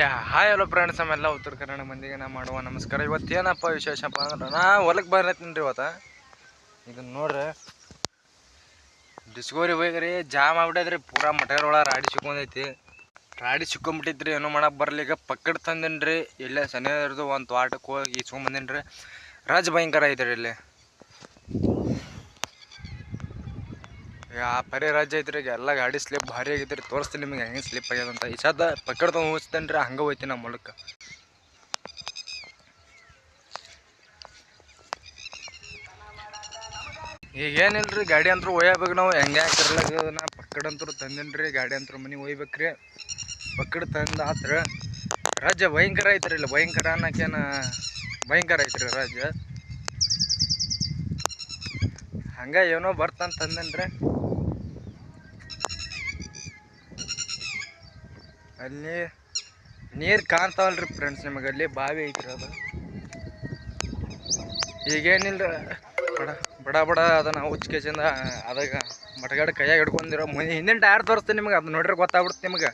Hi hello friends, ನಮ್ಮೆಲ್ಲ ಉತ್ತರ ಕನ್ನಡ ಮಂದಿಗೆ ನಾ ಮಾಡುವ ನಮಸ್ಕಾರ. ಇವತ್ತೇನಪ್ಪ ವಿಶೇಷಪ್ಪ ಅಂದ್ರೆ ನಾ ಹೊಲಕ್ಕೆ ಬರತ್ತೀನಿ ರೀ. ಇದನ್ನ ನೋಡ್ರಿ, ಡಿಸ್ಕೋರಿ ಹೋಗ್ರಿ ಜಾಮ್ ಆಗ್ಬಿಟ್ಟೈತ್ರಿ. ಪೂರಾ ಮಟರ್ ಒಳಗೆ ರಾಡಿ ಸಿಕ್ಕೊಂಬಿಟ್ಟೈತ್ರಿ. ಏನೋ ಮಾಡಕ್ಕೆ ಬರಲಿ. ಈಗ ಪಕ್ಕಡ್ ತಂದೇನ್ರಿ. ಇಲ್ಲೇ ಸನೇ ಇರೋದು ಒಂದು ತೋಟಕ್ಕೆ ಹೋಗಿ ಇಸ್ಕೊಂಬಂದೇನ್ರಿ. ರಾಜ್ ಭಯಂಕರ ಐತ್ರಿ ಇಲ್ಲಿ. ಪರಿ ರಾಜ್ಯ ಐತ್ರಿ. ಈಗ ಎಲ್ಲ ಗಾಡಿ ಸ್ಲಿಪ್ ಭಾರಿ ಆಗೈತ್ರಿ. ತೋರಿಸ್ತೀನಿ ನಿಮಗೆ ಹೆಂಗೆ ಸ್ಲಿಪ್ ಆಗ್ಯದಂತ. ಈ ಸದ ಪಕ್ಕಡ ತೊಗೊಂಡು ಹೋಗಿಸ್ತೇನೆ ರೀ. ಹಂಗೆ ಹೋಯ್ತೀನಿ ನಮ್ಮ ಹೊಲಕ್ಕೆ. ಈಗ ಏನಿಲ್ರಿ, ಗಾಡಿ ಅಂತೂ ಒಯ್ಯಬೇಕು. ನಾವು ಹೆಂಗೆ ಹಾಕಿರ್ಲಾಗ ನಾ ಪಕ್ಕಡ ಅಂತೂ ತಂದೇನಿ ರೀ. ಗಾಡಿ ಅಂತೂ ಮನೆಗೆ ಒಯ್ಬೇಕ್ರಿ. ಪಕ್ಕಡ ತಂದು ಆತ್ರ ರಾಜ್ಯ ಭಯಂಕರ ಐತ್ರಿ. ಇಲ್ಲ ಭಯಂಕರ ಅನ್ನೋಕೇನು ಭಯಂಕರ ಐತ್ರಿ ರಾಜ್ಯ. ಹಂಗೆ ಏನೋ ಬರ್ತಂತ ತಂದೇನಿ ರೀ. ಅಲ್ಲಿ ನೀರು ಕಾಣ್ತಾವಲ್ರಿ ಫ್ರೆಂಡ್ಸ್ ನಿಮಗೆ. ಅಲ್ಲಿ ಬಾವಿ ಐತ್ರಿ. ಅದು ಈಗೇನಿಲ್ಲ, ಬಡ ಅದನ್ನು ಹುಚ್ಚಿಕೆಸಿಂದ ಅದಾಗ ಮಟಗಾಡ ಕೈಯಾಗ ಹಿಡ್ಕೊಂಡಿರೋ ಹಿಂದಿನ ಟೈರ್ ತೋರಿಸ್ತೀನಿ ನಿಮಗೆ. ಅದು ನೋಡ್ರಿ ಗೊತ್ತಾಗ್ಬಿಡುತ್ತೆ ನಿಮಗೆ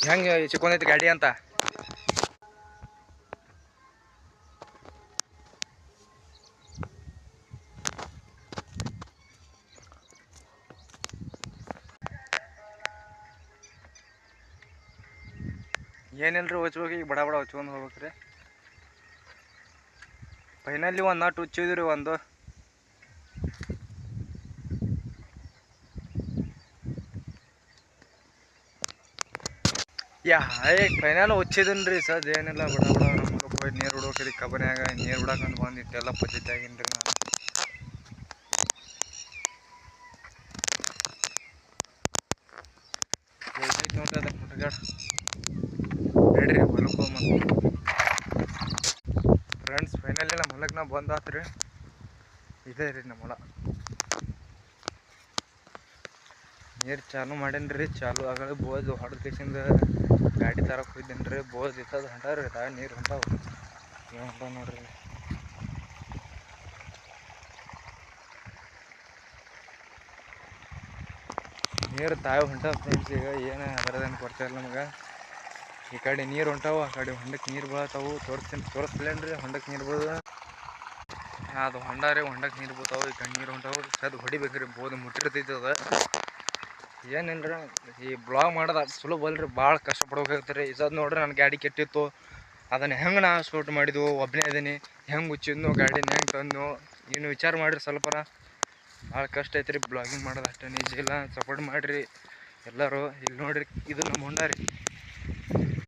ಹೆಂಗೆ ಸಿಕ್ಕೊಂಡೈತಿ ಗಾಡಿ ಅಂತ. ಏನಿಲ್ರಿ, ಹೊಚ್ಬೇಕು. ಈಗ ಬಡ ಹೊಚ್ಕೊಂಡು ಹೋಗ್ಬೇಕ್ರಿ. ಫೈನಲ್ಲಿ ಒಂದು ನಾಟ್ ಹುಚ್ಚಿದ್ರಿ. ಒಂದು ಫೈನಲ್ ಹುಚ್ಚಿದನ್ ರೀ. ಸದ್ ಏನಿಲ್ಲ, ಬಡ ನಮ್ಗೆ ಹೋಗಿ ನೀರು ಬಿಡ್ಬೇಕ್ರಿ. ಕಬನ್ಯಾಗ ನೀರು ಬಿಡಕಂತ ಬಂದಿಟ್ಟೆಲ್ಲ ಪದ್ಧತಿ ಆಗಿನ್ರಿ. ನಾನು ನೋಡ್ರಿ ಅದಕ್ಕೆ ಮುಟ್ಗಾಡ ನಡ್ರಿ ಹೊಲಕ್ಕೆ ಹೋಗ್ಬಂದು. ಫ್ರೆಂಡ್ಸ್ ಫೈನಲಿ ನಮ್ಮ ಹೊಲಕ್ಕೆ ನಾವು ಬಂದಾತ್ರಿ. ಇದೇ ರೀ ನಮ್ಮ ಹೊಲ. ನೀರು ಚಾಲು ಮಾಡೇನ್ರಿ. ಚಾಲು ಆಗಲಿ ಬೋದ್ ಹೊಡೆದ ಕೇಸಿಂದ ಗಾಡಿ ತರಕ್ಕೆ ಹೋಗಿದ್ದೇನೆ ರೀ. ಬೋದ್ ಇತ್ತದ ಹೊಂಟಾವ್ರಿ. ನೀರು ಹೊಂಟಾವ. ಏನು ಹೊಂಟಾವ ನೋಡ್ರಿ. ನೀರು ಹೊಂಟಾವ ಫ್ರೆಂಡ್ಸ್. ಈಗ ಏನು ಅದರದೇನು ಕೊಡ್ತಾ ಇಲ್ಲ ನಮಗೆ. ಈ ಕಡೆ ನೀರು ಹೊಂಟಾವು, ಆ ಕಡೆ ಹೊಂಡಕ್ಕೆ ನೀರು ಬೀಳತ್ತಾವು. ತೋರಿಸ್ಲೇನ್ರಿ ಹೊಂಡಕ್ಕೆ ನೀರು ಬೀಳೋದು. ಅದು ಹೊಂಡ ರೀ. ಹೊಂಡಕ್ಕೆ ನೀರು ಬೀಳ್ತಾವೆ. ಈ ಕಡೆ ನೀರು ಹೊಂಟಾವು. ಸದ್ ಹೊಡಿಬೇಕ್ರಿ. ಬೋದ್ ಮುಟ್ಟಿರ್ತೈತಿ ಅದು. ಏನಿಲ್ರಿ, ಈ ಬ್ಲಾಗ್ ಮಾಡೋದು ಸುಲಭ ಅಲ್ರಿ. ಭಾಳ ಕಷ್ಟಪಡ್ಬೇಕಾಗತ್ತೆ ರೀ. ಇಸದ್ ನೋಡ್ರಿ, ನನ್ನ ಗಾಡಿ ಕೆಟ್ಟಿತ್ತು. ಅದನ್ನು ಹೆಂಗೆ ನಾ ಶೂಟ್ ಮಾಡಿದ್ವು, ಒಬ್ಬನೇ ಇದೀನಿ. ಹೆಂಗೆ ಮುಚ್ಚಿದ್ನು ಗಾಡಿನ, ಹೆಂಗೆ ತಂದು ಇನ್ನು ವಿಚಾರ ಮಾಡಿರಿ ಸ್ವಲ್ಪರ. ಭಾಳ ಕಷ್ಟ ಐತ್ರಿ ಬ್ಲಾಗಿಂಗ್ ಮಾಡೋದು. ಅಷ್ಟೇನು ಈಜಿ ಇಲ್ಲ. ಸಪೋರ್ಟ್ ಮಾಡಿರಿ ಎಲ್ಲರೂ. ಇಲ್ಲಿ ನೋಡಿರಿ, ಇದು ನಮ್ಮ ಹೊಂಡ ರೀ.